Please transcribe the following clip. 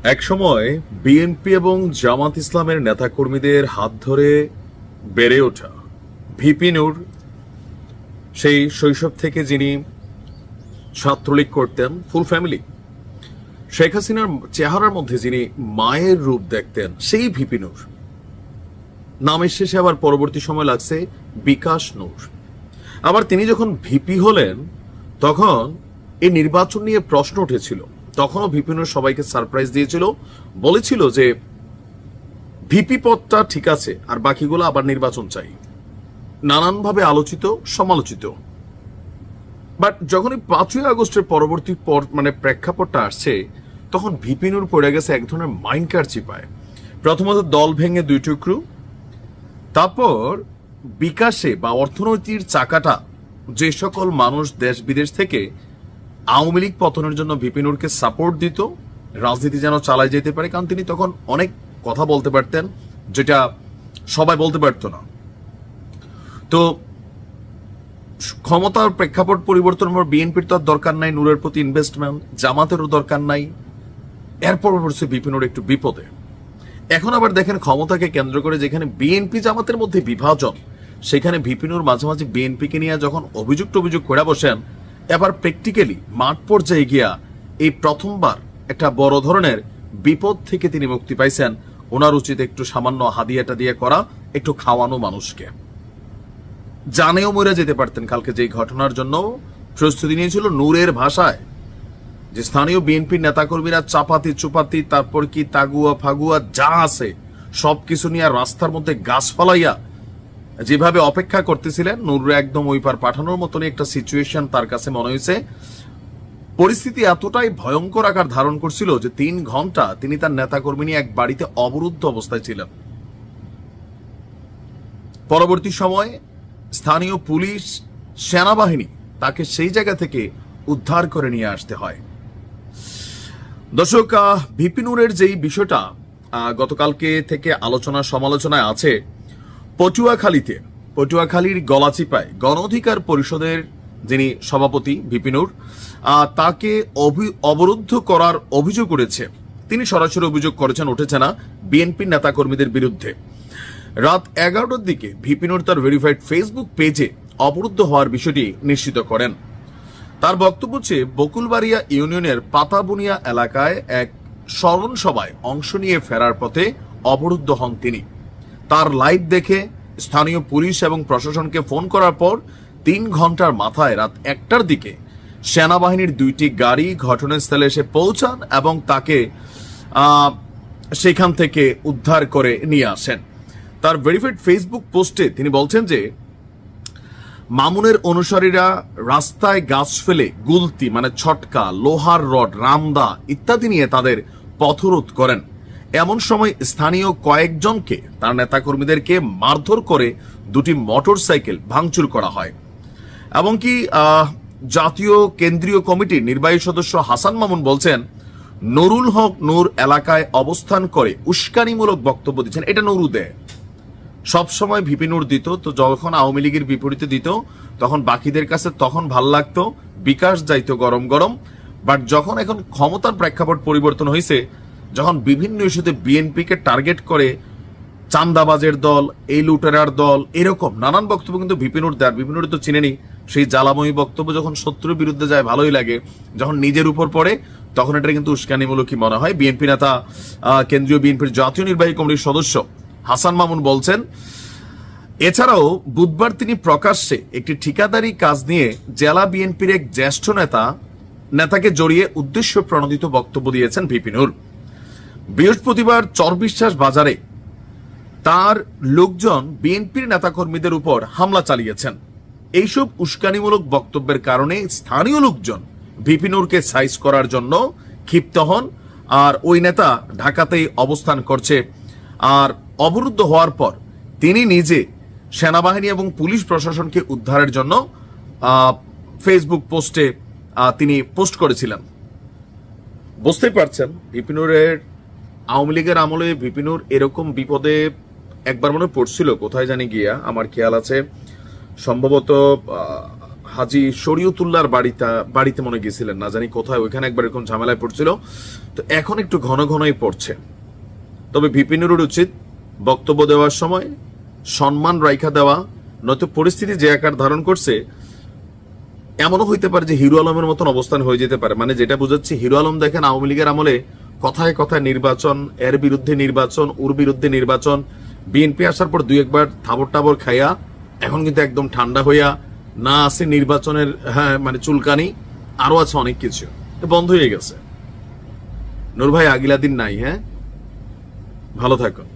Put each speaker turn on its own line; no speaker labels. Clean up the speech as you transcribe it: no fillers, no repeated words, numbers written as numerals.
একসময় বিএনপি এবং জামাত ইসলামের নেতাকর্মীদের হাত ধরে বেড়ে ওঠা ভিপি নূর, সেই শৈশব থেকে যিনি ছাত্রলীগ করতেন, ফুল ফ্যামিলি, শেখ হাসিনার চেহারার মধ্যে যিনি মায়ের রূপ দেখতেন, সেই ভিপি নূর নামের শেষে আবার পরবর্তী সময় লাগছে বিকাশ নূর। আবার তিনি যখন ভিপি হলেন তখন এই নির্বাচন নিয়ে প্রশ্ন উঠেছিল। তখনও ভিপি নূর সবাইকে সারপ্রাইজ দিয়েছিল, বলেছিল যে ভিপি পদটা ঠিক আছে, আর বাকিগুলো আবার নির্বাচন চাই। নানানভাবে আলোচিত, সমালোচিত। বাট যখন এই 5ই আগস্টের পরবর্তী প্রেক্ষাপটটা আসছে, তখন ভিপি নূর পড়ে গেছে এক ধরনের মাইন্ডকার চিপায়। প্রথমত দল ভেঙে 2 টুকরো, তারপর বিকাশে বা অর্থনৈতিক চাকাটা যে সকল মানুষ দেশ বিদেশ থেকে আওয়ামী লীগ পতনের জন্য ভিপি নূরকে সাপোর্ট দিত, রাজনীতি যেন চালায় যেতে পারে, কারণ তিনি তখন অনেক কথা বলতে পারতেন যেটা সবাই বলতে পারতো না। তো ক্ষমতার প্রেক্ষাপট পরিবর্তন পর বিএনপির তো আর দরকার নাই নূরের প্রতি ইনভেস্টমেন্ট, জামাতেরও দরকার নাই। এরপর পড়ছে ভিপি নূর একটু বিপদে। এখন আবার দেখেন ক্ষমতাকে কেন্দ্র করে যেখানে বিএনপি জামাতের মধ্যে বিভাজন, সেখানে ভিপি নূর মাঝে মাঝে বিএনপিকে নিয়ে যখন অভিযোগ করে বসেন, এবার প্র্যাকটিক্যালি মাঠ পর্যায়ে গিয়া এই প্রথমবার একটা বড় ধরনের বিপদ থেকে তিনি মুক্তি পাইছেন। ওনার উচিত একটু সামান্য হাদিয়াটা দিয়ে করা, একটু খাওয়ানো মানুষকে। জানেও মরে যেতে পারতেন কালকে যে ঘটনার জন্য প্রস্তুতি নিয়েছিল। নূরের ভাষায় যে স্থানীয় বিএনপির নেতাকর্মীরা চাপাতি চুপাতি, তারপর কি তাগুয়া ফাগুয়া যা আছে সবকিছু নিয়ে রাস্তার মধ্যে গাছ ফলাইয়া যেভাবে অপেক্ষা করতেছিলেন, নূরে একদম ওই পার পাঠানোর মতনই একটা সিচুয়েশন তার কাছে মনে হয়েছে। পরিস্থিতি এতটাই ভয়ঙ্কর আকার ধারণ করছিল যে 3 ঘন্টা তিনি তার নেতাকর্মী নিয়ে এক বাড়িতে অবরুদ্ধ অবস্থায় ছিলেন। পরবর্তী সময়ে স্থানীয় পুলিশ, সেনাবাহিনী তাকে সেই জায়গা থেকে উদ্ধার করে নিয়ে আসতে হয়। দর্শক, ভিপি নূরের যেই বিষয়টা গতকালকে থেকে আলোচনা সমালোচনায় আছে, পটুয়াখালীর গলাচিপায় গণ অধিকার পরিষদের যিনি সভাপতি ভিপি নূর, তাকে অবরুদ্ধ করার অভিযোগ উঠেছে। তিনি সরাসরি অভিযোগ করেছেন, উঠেছে না, বিএনপির নেতাকর্মীদের বিরুদ্ধে। রাত 11টার দিকে ভিপি নূর তার ভেরিফাইড ফেসবুক পেজে অবরুদ্ধ হওয়ার বিষয়টি নিশ্চিত করেন। তার বক্তব্য হচ্ছে, বকুলবাড়িয়া ইউনিয়নের পাতাবুনিয়া এলাকায় এক স্মরণ সভায় অংশ নিয়ে ফেরার পথে অবরুদ্ধ হন তিনি। তার লাইভ দেখে স্থানীয় পুলিশ এবং প্রশাসনকে ফোন করার পর 3 ঘন্টার মাথায় রাত 1টার দিকে সেনাবাহিনীর 2টি গাড়ি ঘটনাস্থলে এসে পৌঁছান এবং তাকে সেখান থেকে উদ্ধার করে নিয়ে আসেন। তার ভেরিফাইড ফেসবুক পোস্টে তিনি বলছেন যে মামুনের অনুসারীরা রাস্তায় গাছ ফেলে গুলতি ছটকা, লোহার রড, রামদা ইত্যাদি নিয়ে তাদের পথরোধ করেন। এমন সময় স্থানীয় কয়েকজনকে, তার নেতাকর্মীদেরকে মারধর করে 2টি মোটরসাইকেল ভাঙচুর করা হয়। এমনকি জাতীয় কেন্দ্রীয় কমিটির নির্বাহী সদস্য হাসান মামুন বলছেন, নুরুল হক নূর এলাকায় অবস্থান করে উস্কানিমূলক বক্তব্য দিচ্ছেন। এটা নুরু দেয়, সবসময় ভিপি নূর দিত। তো যখন আওয়ামী লীগের বিপরীতে দিত তখন বাকিদের কাছে তখন ভাল লাগতো, বিকাশ যাইতো গরম গরম। বাট যখন এখন ক্ষমতার প্রেক্ষাপট পরিবর্তন হয়েছে, যখন বিভিন্ন ইস্যুতে বিএনপিকে টার্গেট করে চান্দাবাজের দল, এই লুটেরার দল, এরকম নানান বক্তব্য কিন্তু ভিপি নূর দেয়। ভিপি নূর তো চিনেনি, সেই জ্বালাময়ী বক্তব্য যখন শত্রুর বিরুদ্ধে যায় ভালোই লাগে, যখন নিজের উপর পড়ে তখন এটা কিন্তু উস্কানিমূলকই মনে হয়। বিএনপি নেতা, কেন্দ্রীয় বিএনপির জাতীয় নির্বাহী কমিটির সদস্য হাসান মামুন বলছেন, এছাড়াও বুধবার তিনি প্রকাশ্যে একটি ঠিকাদারি কাজ নিয়ে জেলা বিএনপির এক জ্যেষ্ঠ নেতাকে জড়িয়ে উদ্দেশ্য প্রণোদিত বক্তব্য দিয়েছেন ভিপি নূর। বৃহস্পতিবার চরবিশ্বাস বাজারে তার লোকজন বিএনপির নেতাকর্মীদের উপর হামলা চালিয়েছেন। এইসব উস্কানিমূলক বক্তব্যের কারণে স্থানীয় লোকজন ভিপি নূরকে সাইজ করার জন্য ক্ষিপ্ত হন। আর ওই নেতা ঢাকাতেই অবস্থান করছে। আর অবরুদ্ধ হওয়ার পর তিনি নিজে সেনাবাহিনী এবং পুলিশ প্রশাসনকে উদ্ধারের জন্য ফেসবুক পোস্টে তিনি পোস্ট করেছিলেন। বুঝতেই পারছেন, ভিপি নূরের আওয়ামী লীগের আমলে ভিপি নূর এরকম বিপদে একবার মনে পড়ছিল, কোথায় জানি গিয়া, আমার খেয়াল আছে সম্ভবত হাজি শরীয়তুল্লাহর বাড়িতে মনে গেছিলেন, না জানি কোথায়, ওইখানে একবার এরকম ঝামেলায় পড়ছিল। তো এখন একটু ঘন ঘনই পড়ছে। তবে ভিপিনুরের উচিত বক্তব্য দেওয়ার সময় সম্মান রাইখা দেওয়া, নয়তো পরিস্থিতি যে আকার ধারণ করছে এমনও হইতে পারে যে হিরো আলমের মতন অবস্থান হয়ে যেতে পারে। মানে যেটা বুঝাচ্ছি, হিরো আলম দেখেন আওয়ামী লীগের আমলে কথায় কথায় নির্বাচন, এর বিরুদ্ধে নির্বাচন, ওর বিরুদ্ধে নির্বাচন, বিএনপি আসার পর দুই একবার থাবর টাবর খাইয়া এখন কিন্তু একদম ঠান্ডা হইয়া না আছে নির্বাচনের, হ্যাঁ মানে চুলকানি, আরো আছে অনেক কিছু, বন্ধ হয়ে গেছে। নূর ভাই, আগিলা দিন নাই। হ্যাঁ, ভালো থাকুন।